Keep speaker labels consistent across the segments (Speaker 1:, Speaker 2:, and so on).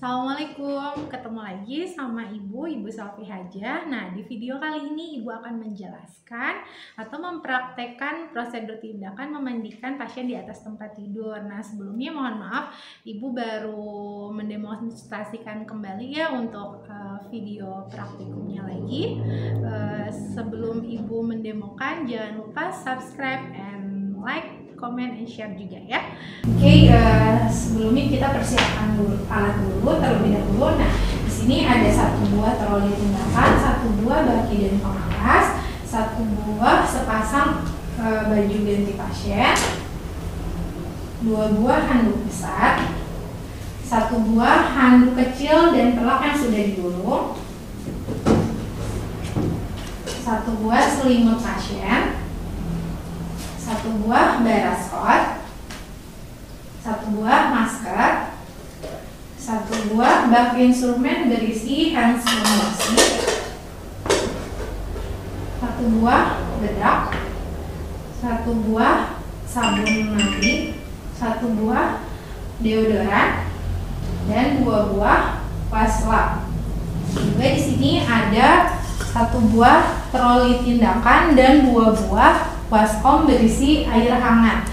Speaker 1: Assalamualaikum, ketemu lagi sama Ibu Selvi Hajah. Nah, di video kali ini Ibu akan menjelaskan atau mempraktekkan prosedur tindakan memandikan pasien di atas tempat tidur. Nah, sebelumnya mohon maaf, Ibu baru mendemonstrasikan kembali ya untuk video praktikumnya lagi. Sebelum Ibu mendemokan, jangan lupa subscribe and like, comment, and share juga ya. Oke, sebelumnya kita persiapkan dulu alat dulu terlebih dahulu. Nah, di sini ada satu buah troli tindakan, satu buah baki dan pengawas, satu buah sepasang baju ganti pasien, dua buah handuk besar, satu buah handuk kecil dan pelak yang sudah digulung, satu buah selimut pasien, satu buah baraskot, satu buah masker, satu buah bak instrumen berisi hand sanitizer, satu buah bedak, satu buah sabun mandi, satu buah deodoran, dan dua buah wastafel. Juga di sini ada satu buah troli tindakan dan dua buah baskom berisi air hangat.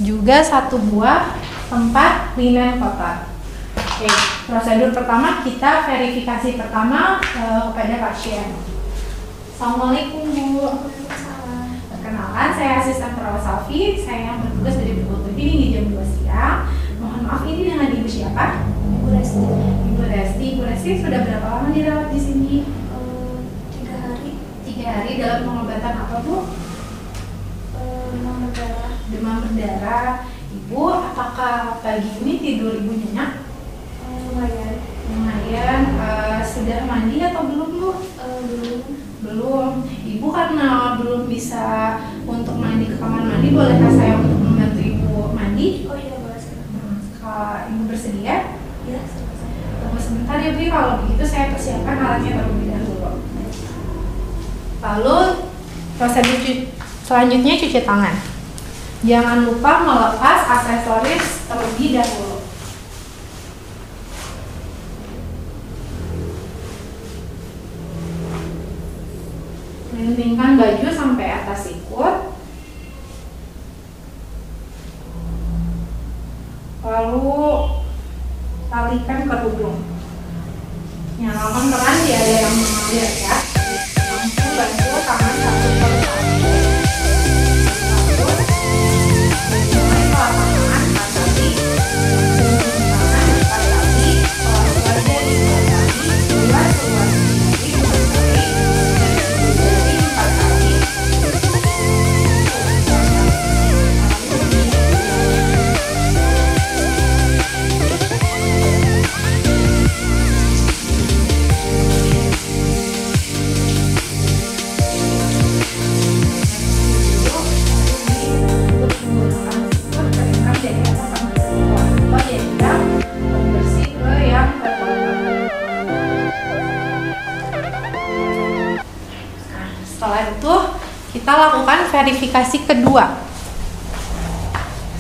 Speaker 1: Juga satu buah tempat linen kotor. Oke, prosedur pertama kita verifikasi pertama kepada pasien. Assalamualaikum Bu. Perkenalkan, saya asisten perawat Selvi. Saya bertugas dari pukul 7 hingga jam 2 siang. Mohon maaf, ini dengan Ibu siapa?
Speaker 2: Ibu Resti.
Speaker 1: Ibu Resti. Ibu Resti sudah berapa lama dirawat di sini?
Speaker 2: 3 hari.
Speaker 1: 3 hari dalam pengobatan apa Bu?
Speaker 2: Demam berdarah.
Speaker 1: Demam berdarah. Ibu, apakah pagi ini tidur Ibu nyenyak?
Speaker 2: Lumayan.
Speaker 1: Lumayan. Sudah mandi atau belum Bu? Belum. Ibu karena belum bisa untuk mandi ke kamar mandi, bolehkah saya untuk membantu Ibu mandi?
Speaker 2: Oh iya, boleh sekarang.
Speaker 1: Kalau Ibu bersedia?
Speaker 2: Ya,
Speaker 1: Tunggu sebentar ya Bu, kalau begitu saya persiapkan alatnya terlebih dahulu. Lalu prosedur selanjutnya cuci tangan. Jangan lupa melepas aksesoris terlebih dahulu. Lintingkan baju sampai atas sikut. Lalu talikan kerudung. Nyalakan keran, dia ada yang mengalir ya. Langsung bantu tangan satu per satu. Mulai ke lapangan 4 kali, tangan 4 kali, keluar dari 2 kali, keluar dari 2 kali, dari 4 kali. Setelah itu kita lakukan verifikasi kedua.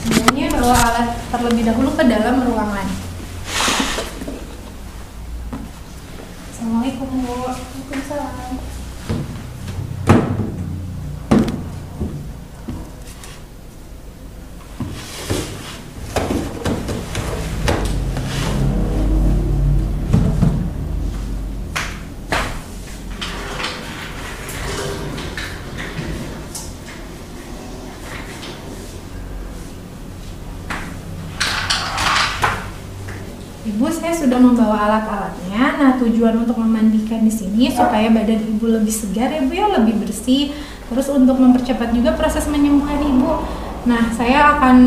Speaker 1: Sebenarnya bawa alat terlebih dahulu ke dalam ruangan. Assalamualaikum Bu.
Speaker 2: Waalaikumsalam.
Speaker 1: Ibu, saya sudah membawa alat-alatnya. Nah, tujuan untuk memandikan di sini supaya badan Ibu lebih segar ya Bu ya, lebih bersih. Terus untuk mempercepat juga proses menyembuhkan Ibu. Nah, saya akan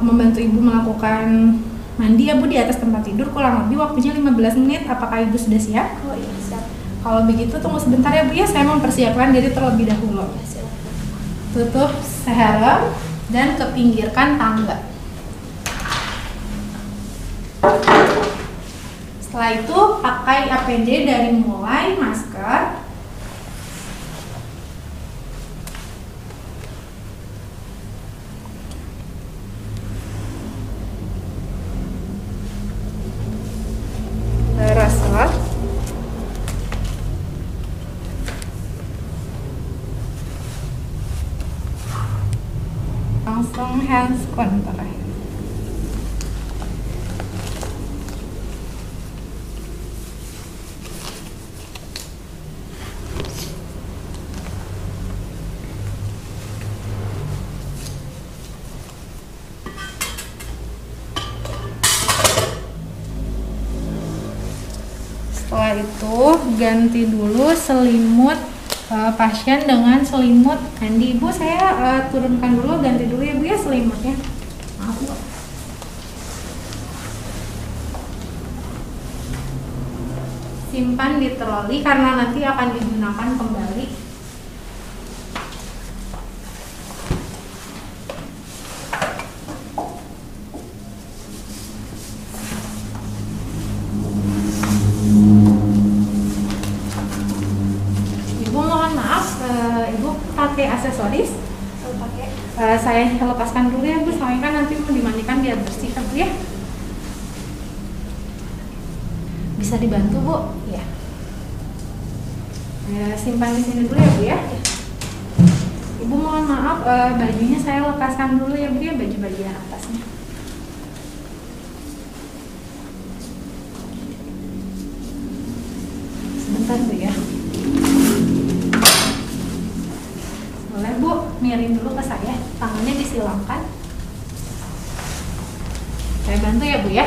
Speaker 1: membantu Ibu melakukan mandi ya Bu di atas tempat tidur, kurang lebih waktunya 15 menit. Apakah Ibu sudah siap?
Speaker 2: Oh iya, siap.
Speaker 1: Kalau begitu tunggu sebentar ya Bu ya, saya mempersiapkan diri terlebih dahulu.
Speaker 2: Ya, silakan.
Speaker 1: Tutup sehelm dan kepinggirkan tangga. Setelah itu pakai APD dari mulai masker, hands control. Setelah itu ganti dulu selimut pasien dengan selimut Andi. Ibu, saya turunkan dulu, ganti dulu ya Bu ya selimutnya. Maaf Bu. Simpan di troli karena nanti akan digunakan kembali. Pakai aksesoris?
Speaker 2: Pakai.
Speaker 1: Saya lepaskan dulu ya Bu, soalnya kan nanti mau dimandikan biar bersih kan Bu ya. Bisa dibantu Bu? Ya. Simpan di sini dulu ya Bu ya. Ibu mohon maaf, bajunya saya lepaskan dulu ya Bu ya, baju bagian atasnya. Sebentar Bu ya. Boleh Bu, miring dulu ke saya, tangannya disilangkan. Saya bantu ya Bu ya.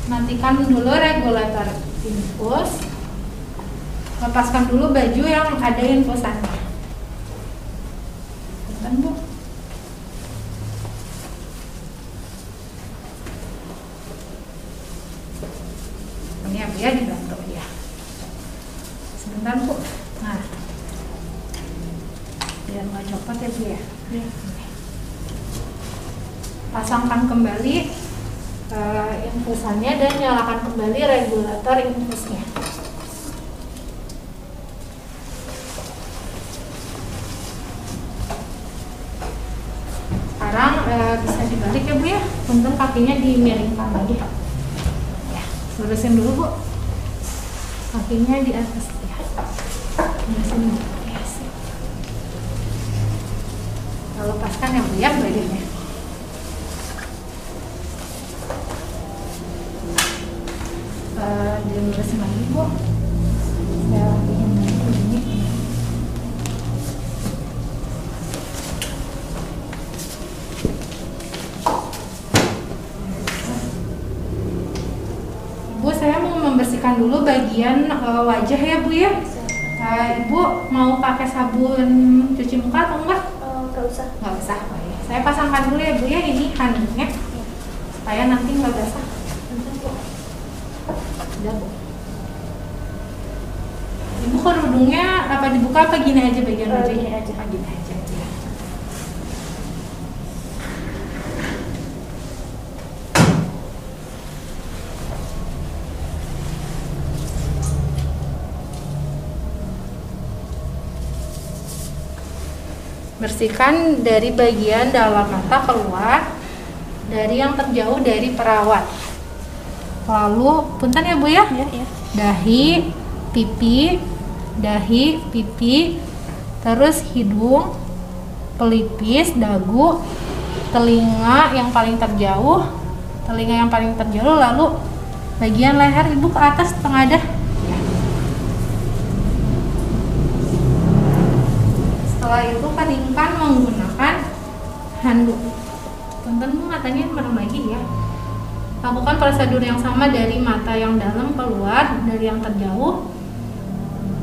Speaker 1: Matikan dulu regulator infus. Lepaskan dulu baju yang ada infusannya. Bentar Bu. Ini ya Bu ya, dibantu ya. Sebentar Bu. Nah, biar nggak copot ya Bu ya. Pasangkan kembali infusannya dan nyalakan kembali regulator infusnya. Sekarang bisa dibalik ya Bu ya, untuk kakinya dimiringkan lagi ya. Lurusin dulu Bu, kakinya di atas ya. Lurusin dulu ya. Lepaskan ya Bu ya badannya. Dilurusin lagi Bu. Saya ingin bantu ini. Ibu, saya mau membersihkan dulu bagian wajah ya Bu ya. Ibu mau pakai sabun cuci muka atau enggak?
Speaker 2: Nggak usah.
Speaker 1: Nggak usah. Oh, ya. Saya pasangkan dulu ya Bu ya, ini handuknya supaya nanti nggak basah. Udah Bu. Ibu kerudungnya apa dibuka apa gini aja bagian wajahnya?
Speaker 2: Gini aja.
Speaker 1: Gini aja ya. Bersihkan dari bagian dalam mata keluar, dari yang terjauh dari perawat. Lalu, punten ya Bu ya?
Speaker 2: Iya.
Speaker 1: Dahi, pipi, terus hidung, pelipis, dagu, telinga yang paling terjauh, lalu bagian leher Ibu ke atas tengadah. Setelah itu keringkan menggunakan handuk. Punten Bu, matanya merem lagi ya. Lakukan prosedur yang sama dari mata yang dalam keluar, dari yang terjauh,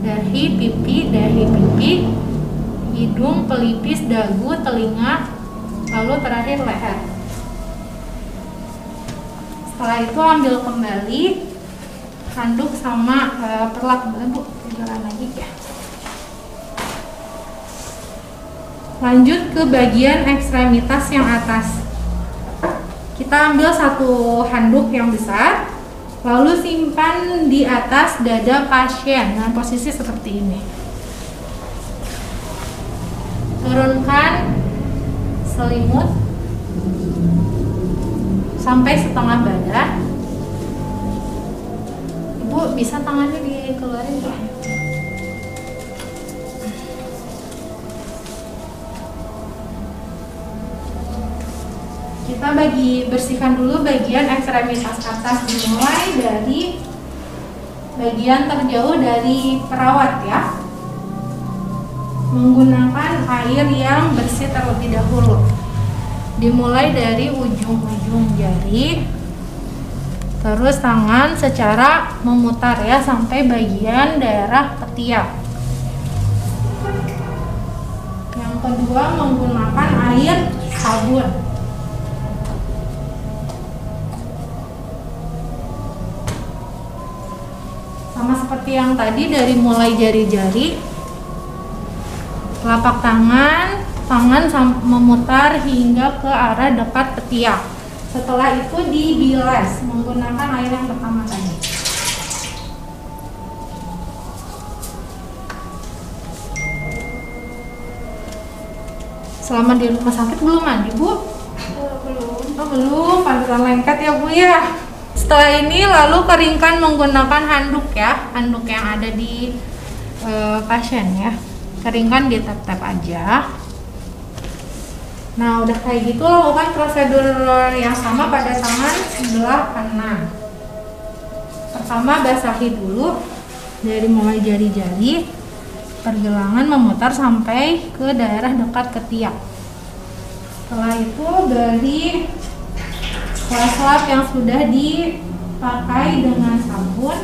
Speaker 1: dahi, pipi, hidung, pelipis, dagu, telinga, lalu terakhir leher. Setelah itu ambil kembali handuk sama perlak. Boleh Bu, tiduran lagi ya. Lanjut ke bagian ekstremitas yang atas. Kita ambil satu handuk yang besar, lalu simpan di atas dada pasien dengan posisi seperti ini. Turunkan selimut sampai setengah badan. Ibu bisa tangannya dikeluarin ya. kita bersihkan dulu bagian ekstremitas atas, dimulai dari bagian terjauh dari perawat ya. Menggunakan air yang bersih terlebih dahulu. Dimulai dari ujung-ujung jari, terus tangan secara memutar ya sampai bagian daerah ketiak. Yang kedua, menggunakan air sabun. Sama seperti yang tadi, dari mulai jari-jari, telapak tangan memutar hingga ke arah dekat ketiak. Setelah itu dibilas menggunakan air yang pertama tadi. Selama di rumah sakit belum mandi, Bu?
Speaker 2: Belum.
Speaker 1: Oh, belum, pantesan lengket ya, Bu ya. Setelah ini lalu keringkan menggunakan handuk ya, handuk yang ada di pasien ya. Keringkan di tap-tap aja. Nah, udah kayak gitu, lakukan prosedur yang sama pada tangan sebelah kanan. Pertama, basahi dulu dari mulai jari-jari, pergelangan memutar sampai ke daerah dekat ketiak. Setelah itu dari lap yang sudah dipakai dengan sabun,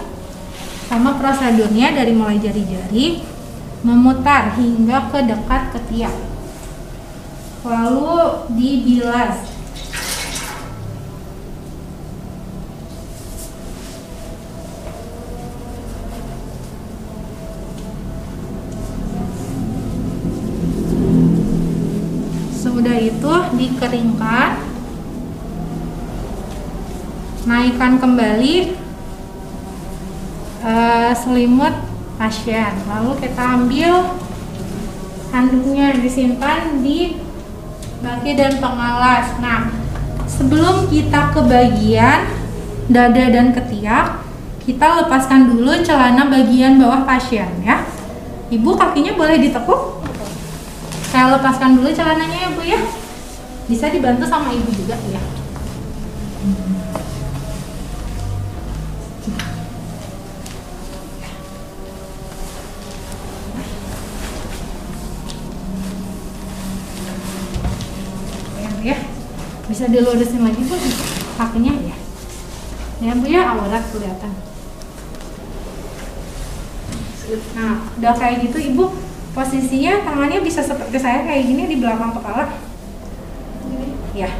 Speaker 1: sama prosedurnya dari mulai jari-jari memutar hingga ke dekat ketiak, lalu dibilas. Sudah itu dikeringkan, naikkan kembali selimut pasien, lalu kita ambil handuknya, disimpan di baki dan pengalas. Nah, sebelum kita ke bagian dada dan ketiak, kita lepaskan dulu celana bagian bawah pasien ya. Ibu, kakinya boleh ditekuk. Saya lepaskan dulu celananya ya, Bu ya. Bisa dibantu sama ibu juga ya. Ya, bisa dilurusin lagi, Bu, kakinya ya Bu ya, aurat kelihatan. Nah, udah kayak gitu Ibu, posisinya tangannya bisa seperti saya kayak gini di belakang kepala ya.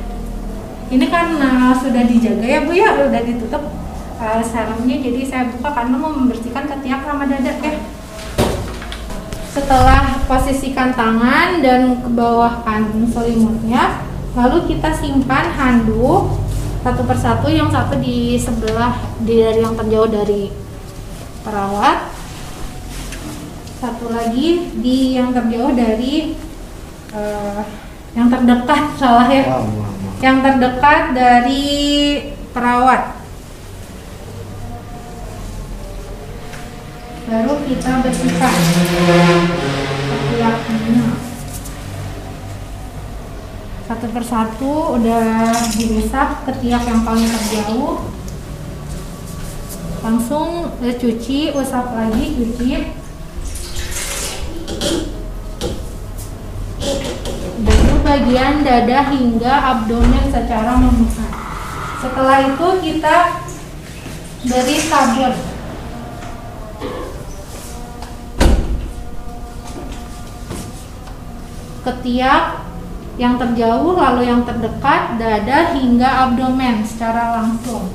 Speaker 1: Ini kan sudah dijaga ya Bu ya, udah ditutup sarungnya, jadi saya buka karena mau membersihkan ketiak sama dada ya. Setelah posisikan tangan dan ke bawahkan selimutnya, lalu kita simpan handuk satu persatu, yang satu di sebelah dari yang terjauh dari perawat, satu lagi di yang terjauh dari yang terdekat, salah ya, yang terdekat dari perawat. Baru kita bersihkan ketiaknya. Satu persatu udah diusap ketiak yang paling terjauh, langsung cuci, usap lagi, cuci. Dari bagian dada hingga abdomen secara memutar. Setelah itu kita beri sabun. Ketiak yang terjauh, lalu yang terdekat, dada hingga abdomen secara langsung.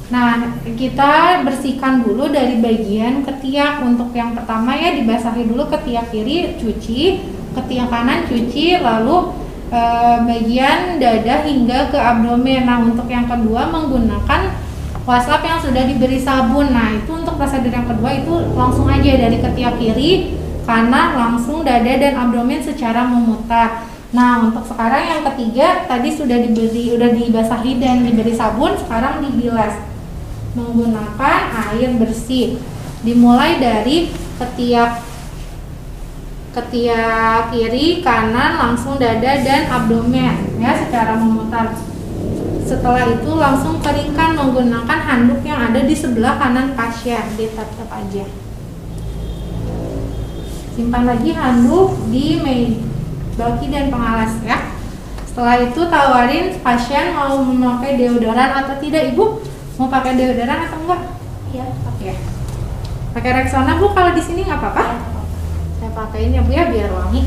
Speaker 1: Nah, kita bersihkan dulu dari bagian ketiak. Untuk yang pertama ya, dibasahi dulu ketiak kiri, cuci, ketiak kanan cuci, lalu bagian dada hingga ke abdomen. Nah, untuk yang kedua menggunakan waslap yang sudah diberi sabun. Nah, itu untuk prosedur yang kedua itu langsung aja dari ketiak kiri, kanan, langsung dada dan abdomen secara memutar. Nah, untuk sekarang yang ketiga tadi sudah dibasahi dan diberi sabun, sekarang dibilas menggunakan air bersih. Dimulai dari ketiak ketiak kiri, kanan, langsung dada dan abdomen ya secara memutar. Setelah itu langsung keringkan menggunakan handuk yang ada di sebelah kanan pasien, ditap-tap aja. Simpan lagi handuk di baki dan pengalas ya. Setelah itu tawarin pasien mau memakai deodoran atau tidak. Ibu mau pakai deodoran atau enggak?
Speaker 2: Iya.
Speaker 1: Oke. Pakai Rexona Bu, kalau di sini nggak apa-apa. Saya pakaiin ya Bu ya biar wangi.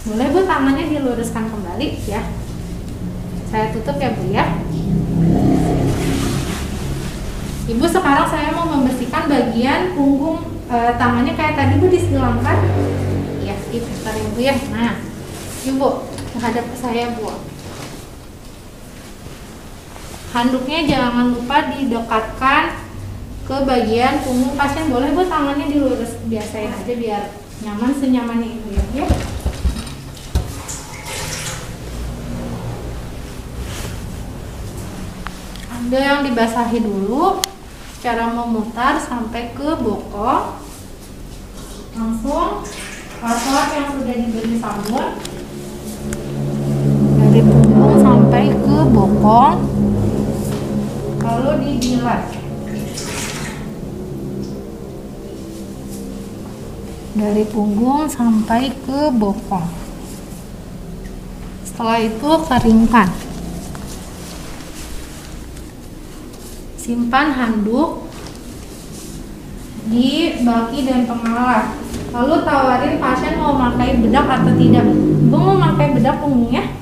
Speaker 1: Boleh Bu, tangannya diluruskan kembali ya. Saya tutup ya Bu ya. Ibu, sekarang saya mau membersihkan bagian punggung tangannya kayak tadi Bu disilangkan. Ya, itu bentar ya Bu ya. Nah, Ibu menghadap ke saya Bu. Handuknya jangan lupa didekatkan ke bagian punggung pasien. Boleh Bu, tangannya dilurus, biasain aja biar nyaman, senyamannya Ibu ya. Ambil yang dibasahi dulu secara memutar sampai ke bokong. Langsung lap yang sudah diberi sabun dari punggung sampai ke bokong, lalu dibilas dari punggung sampai ke bokong. Setelah itu keringkan. Simpan handuk di baki dan pengalas. Lalu tawarin pasien mau pakai bedak atau tidak. Ibu mau pakai bedak punggungnya?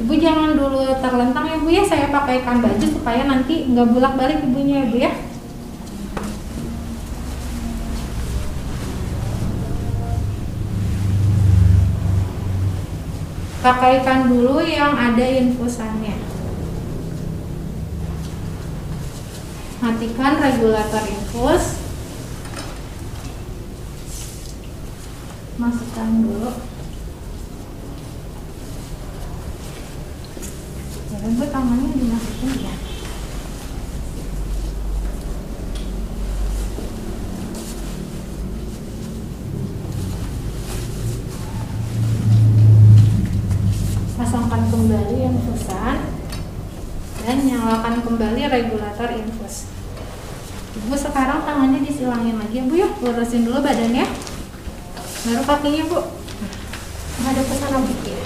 Speaker 1: Ibu jangan dulu terlentang ya Bu ya. Saya pakaikan baju supaya nanti nggak bolak-balik ibunya ya Bu ya. Pakaikan dulu yang ada infusannya. Matikan regulator infus. Masukkan dulu. Jangan tangannya dimasukin ya. Pasangkan kembali infusan dan nyalakan kembali regulator infus. Ibu, sekarang tangannya disilangin lagi ya Bu ya. Lurusin dulu badannya, baru kakinya Bu. Menghadap ke sana Bu ya.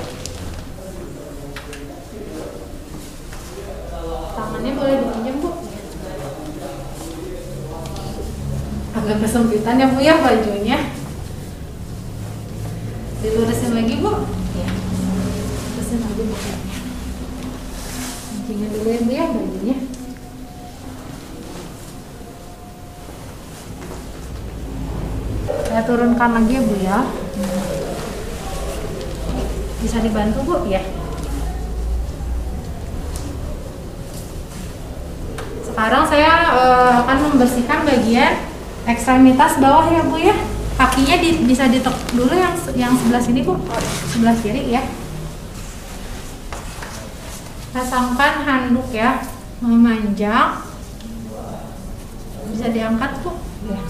Speaker 1: Tangannya boleh dipinjam Bu. Agak kesempitan ya Bu ya bajunya. Dilurusin lagi Bu ya. Lurusin lagi bajunya. Kencingin dulu ya Bu ya bajunya. Saya turunkan lagi ya Bu ya. Bisa dibantu Bu ya. Sekarang saya akan membersihkan bagian ekstremitas bawah ya Bu ya. Kakinya bisa ditekuk dulu yang sebelah sini Bu, sebelah kiri ya. Pasangkan handuk ya, memanjang. Bisa diangkat Bu ya.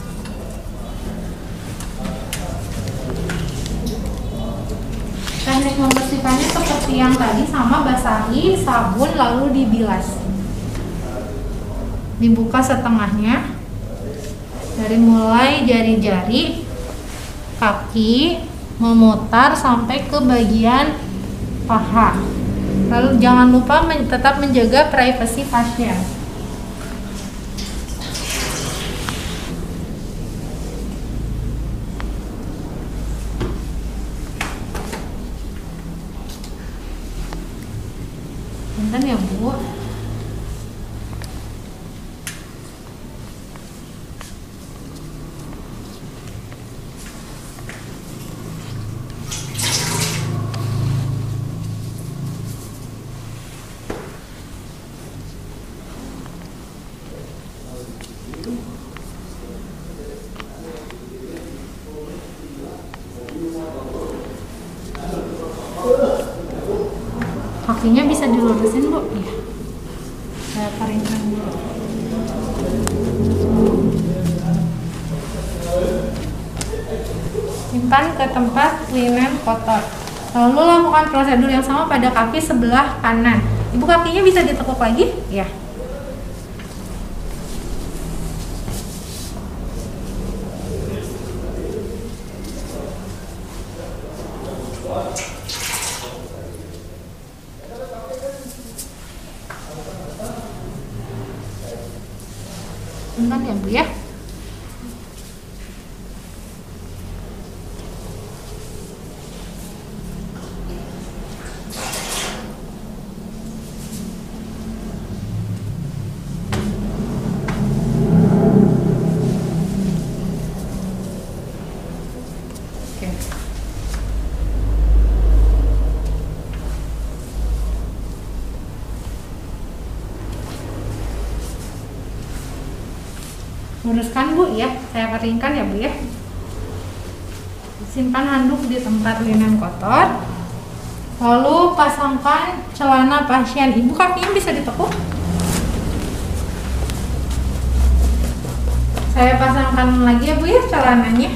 Speaker 1: Teknik membersihkannya seperti yang tadi, sama, basahi, sabun, lalu dibilas. Dibuka setengahnya dari mulai jari-jari kaki, memutar sampai ke bagian paha. Lalu jangan lupa tetap menjaga privasi pasien. Bentar ya Bu. Kakinya bisa dilurusin Bu ya. Saya keringkan dulu. Simpan ke tempat linen kotor. Lalu lakukan prosedur yang sama pada kaki sebelah kanan. Ibu kakinya bisa ditekuk lagi? Ya. Bentar ya Bu ya. Oke. Luruskan Bu ya, saya keringkan ya Bu ya. Simpan handuk di tempat linen kotor. Lalu pasangkan celana pasien. Ibu kakinya bisa ditekuk. Saya pasangkan lagi ya Bu ya celananya.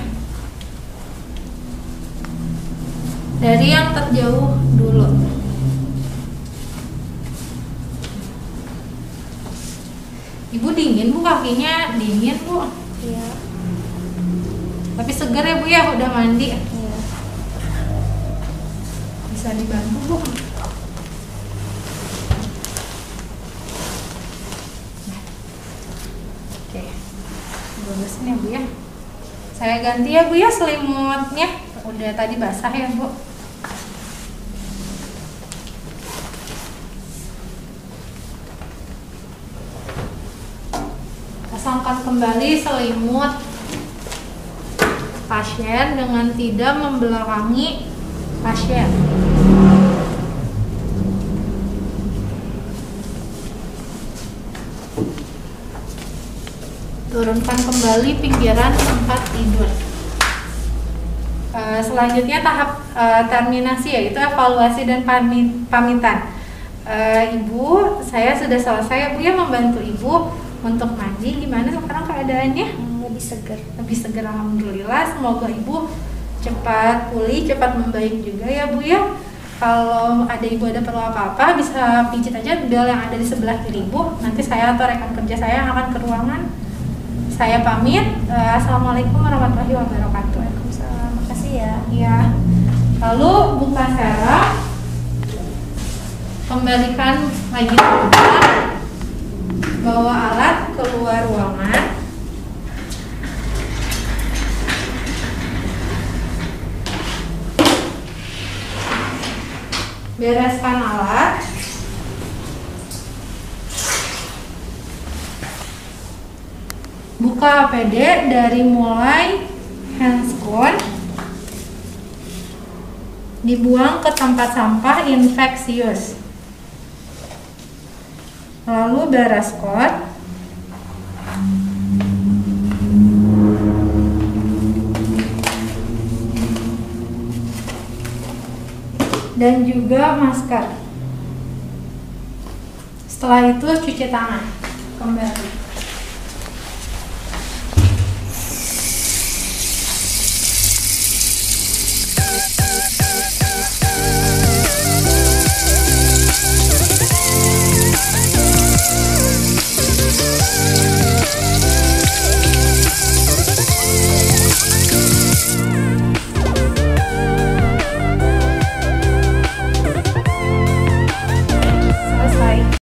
Speaker 1: Dari yang terjauh dulu. Ibu dingin Bu, kakinya dingin Bu.
Speaker 2: Iya.
Speaker 1: Tapi seger ya Bu ya, udah mandi.
Speaker 2: Iya.
Speaker 1: Bisa dibantu Bu. Oke, lurusin ya Bu ya. Saya ganti ya Bu ya selimutnya. Udah tadi basah ya Bu. Pasangkan kembali selimut pasien dengan tidak membelakangi pasien. Turunkan kembali pinggiran tempat tidur. Selanjutnya tahap terminasi, yaitu evaluasi dan pamitan. Ibu, saya sudah selesai ya Bu ya membantu Ibu untuk mandi. Gimana sekarang keadaannya?
Speaker 2: Lebih segar.
Speaker 1: Lebih segar, alhamdulillah. Semoga Ibu cepat pulih, cepat membaik juga ya Bu ya. Kalau ada Ibu ada perlu apa-apa bisa pijit aja bel yang ada di sebelah kiri Ibu. Nanti saya atau rekan kerja saya yang akan ke ruangan. Saya pamit. Assalamualaikum warahmatullahi wabarakatuh.
Speaker 2: Waalaikumsalam. Makasih ya.
Speaker 1: Ya. Lalu buka serep. Kembalikan lagi tempat. Bawa alat keluar ruangan. Bereskan alat. Buka APD dari mulai handscone, dibuang ke tempat sampah infeksius. Lalu beres kot. Dan juga masker. Setelah itu cuci tangan kembali.